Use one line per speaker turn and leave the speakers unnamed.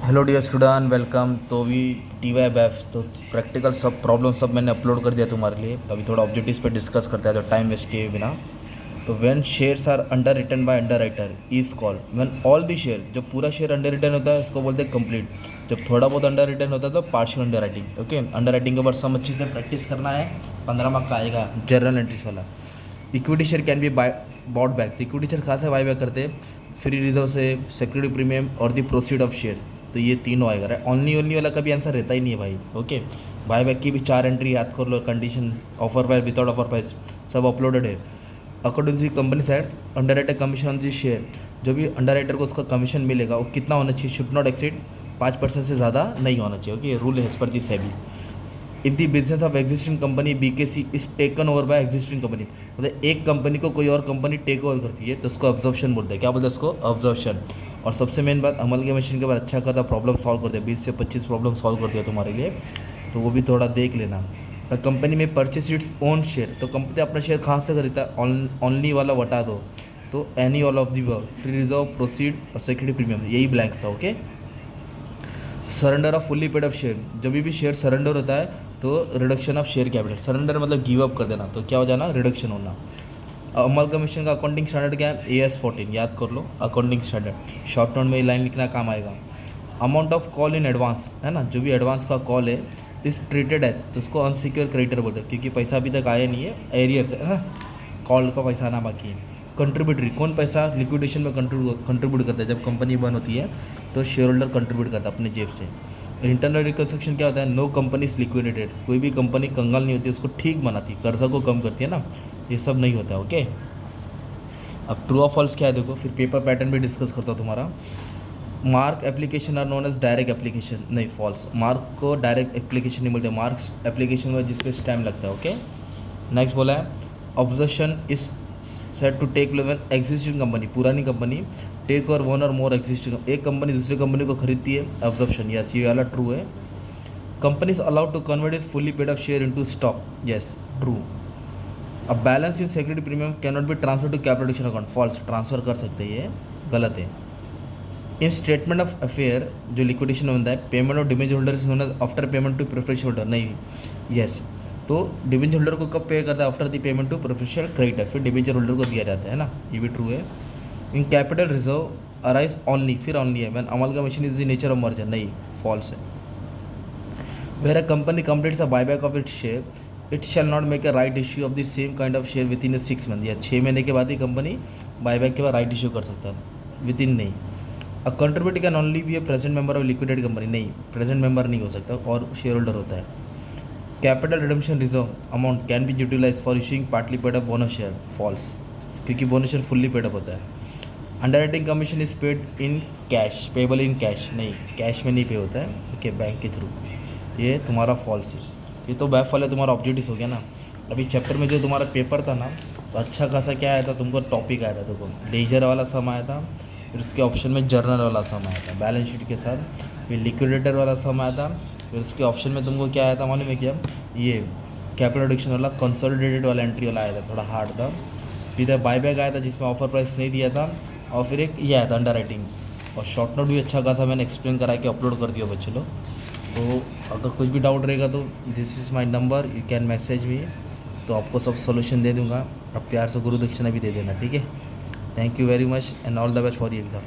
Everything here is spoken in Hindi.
Hello dear student, welcome. तो अभी टी वाई बैफ तो प्रैक्टिकल सब प्रॉब्लम सब मैंने अपलोड कर दिया तुम्हारे लिए। तो अभी थोड़ा ऑब्जेक्टिव्स पे डिस्कस करते हैं, तो टाइम वेस्ट किए बिना। तो when shares are underwritten by underwriter is called when all the share, जब पूरा शेयर अंडर रिटन होता है उसको बोलते हैं कंप्लीट। जब थोड़ा बहुत अंडर रिटन होता है तो partial under writing. Okay, under writing के ऊपर सब अच्छे से प्रैक्टिस करना है। 15 मार्क का आएगा जर्नल एंट्रीज वाला। Equity share can be buy bought back. तो इक्विटी शेयर कहाँ से बाय बैक करते हैं? फ्री रिजर्व से, सिक्योरिटी प्रीमियम और द प्रोसीड ऑफ शेयर। तो ये तीनों आएगा। राइट, ओनली ओनली वाला कभी आंसर रहता ही नहीं है भाई। ओके, बाय बैक की भी 4 एंट्री याद कर लो। Condition, offer price, without offer price, सब अपलोडेड है। According to company side, under writer commission on the share, जो भी अंडर राइटर को उसका कमीशन मिलेगा वो कितना होना चाहिए? शुड नॉट एक्सीड 5% से ज़्यादा नहीं होना चाहिए। ओके, रूल है एज पर the SEBI. If the business of existing company BKC is taken over by existing company, मतलब एक कंपनी को कोई और कंपनी टेक ओवर करती है तो उसको अब्जॉर्प्शन बोलते हैं। क्या बोलते हैं उसको? अब्जॉर्प्शन। और सबसे मेन बात, अमल के मशीन के बाद अच्छा खासा प्रॉब्लम सॉल्व करते हैं। 20 से 25 प्रॉब्लम सॉल्व करते हैं तुम्हारे लिए, तो वो भी थोड़ा देख लेना। कंपनी में परचेज इट्स ओन शेयर, तो कंपनी अपना शेयर कहाँ से खरीदता है? ओनली वाला बता दो। तो any all of the work, free reserve, proceed और सिक्योरिटी प्रीमियम, यही ब्लैंक्स था। Okay, surrender off fully paid of share, जब भी शेयर सरेंडर होता है तो reduction of share capital. Surrender मतलब गिव अप कर देना, तो क्या हो जाना? रिडक्शन होना। अमल कमीशन का अकाउंटिंग स्टैंडर्ड क्या है? AS 14, याद कर लो अकाउंटिंग स्टैंडर्ड। शॉर्ट टर्म में ये लाइन लिखना काम आएगा। Amount of call in advance है ना, जो भी एडवांस का कॉल है इज ट्रीटेड एज, तो उसको अनसिक्योर क्रेडिटर बोलते हैं, क्योंकि पैसा अभी तक आया नहीं है, एरियर से है ना, कॉल का पैसा आना बाकी है। कंट्रीब्यूटरी, कौन पैसा लिक्विडेशन में कंट्रीब्यूट करता है? जब कंपनी बंद होती है तो शेयर होल्डर कंट्रीब्यूट करता है अपने जेब से। इंटरनल रिकन्स्ट्रक्शन क्या होता है? नो कंपनी इज लिक्विडेटेड, कोई भी कंपनी कंगाल नहीं होती, उसको ठीक बनाती, कर्जा को कम करती है ना, ये सब नहीं होता है। ओके, अब ट्रू और फॉल्स क्या है देखो, फिर पेपर पैटर्न भी डिस्कस करता हूँ तुम्हारा। Mark application are known as direct application, नहीं फॉल्स। मार्क को डायरेक्ट एप्लीकेशन नहीं बोलते, मार्क्स एप्लीकेशन में जिसपे टाइम लगता है। ओके, नेक्स्ट बोला है observation is set to take level existing company, पुरानी कंपनी टेक और वन और मोर एग्जिस्टिंग, एक कंपनी दूसरी कंपनी को खरीदती है, ऑब्जर्वेशन, यस ये वाला ट्रू है। Company is allowed to convert is fully paid of share into stock, yes true. अब balance in security premium can not be transfer to capital addition account, false, transfer कर सकते हैं, ये गलत है। इन स्टेटमेंट ऑफ अफेयर जो लिक्विडेशन में बनता है, payment of debenture holder is known as after payment to preferential holder, नहीं, यस। तो डिबेंचर होल्डर को कब पे करता है? After the payment to preferential creditor, फिर डिबेंचर होल्डर को दिया जाता है ना, ये भी ट्रू है। In capital reserve arise only, फिर ओनली है when amalgamation is the nature of merger, नहीं, फॉल्स है। Where a company completes a buyback of its share it shall not make a right issue of the same kind of share with in 6 month, या 6 महीने के बाद ही कंपनी बायबैक के बाद राइट इश्यू कर सकता है, विद इन नहीं। A contributor can only be a present member of liquidated company, नहीं, प्रेजेंट मेंबर नहीं हो सकता और शेयर होल्डर होता है। Capital redemption reserve amount can be utilise for issuing partly paid up bonus share, false, क्योंकि bonus share fully paid up होता है। Underwriting commission is paid in cash, payable in cash, नहीं, कैश में नहीं पे होता है। ओके, बैंक के थ्रू, ये तुम्हारा फॉल्स है। ये तो बैफ वाले तुम्हारा ऑब्जेक्टिव हो गया ना। अभी चैप्टर में जो तुम्हारा पेपर था ना, तो अच्छा खासा क्या आया था तुमको? टॉपिक आया था देखो, लेजर वाला सम आया था, फिर उसके ऑप्शन में जर्नल वाला सम आया था बैलेंस शीट के साथ, फिर लिक्विडेटर वाला सम आया था, फिर उसके ऑप्शन में तुमको क्या आया था मालूम है क्या? ये कैपिटल रिडक्शन वाला कंसोलिडेटेड वाला एंट्री वाला आया था, थोड़ा हार्ड था। फिर बायबैक आया था जिसमें ऑफर प्राइस नहीं दिया था, और फिर एक ये आया था अंडर राइटिंग। और शॉर्ट नोट भी अच्छा खासा मैंने एक्सप्लेन करा के अपलोड कर दिया बच्चे लोग। तो अगर कुछ भी डाउट रहेगा तो this is my number, you can message me, तो आपको सब सोल्यूशन दे दूँगा। अब प्यार से गुरु दक्षिणा भी दे देना, ठीक है। Thank you very much and all the best for your exam.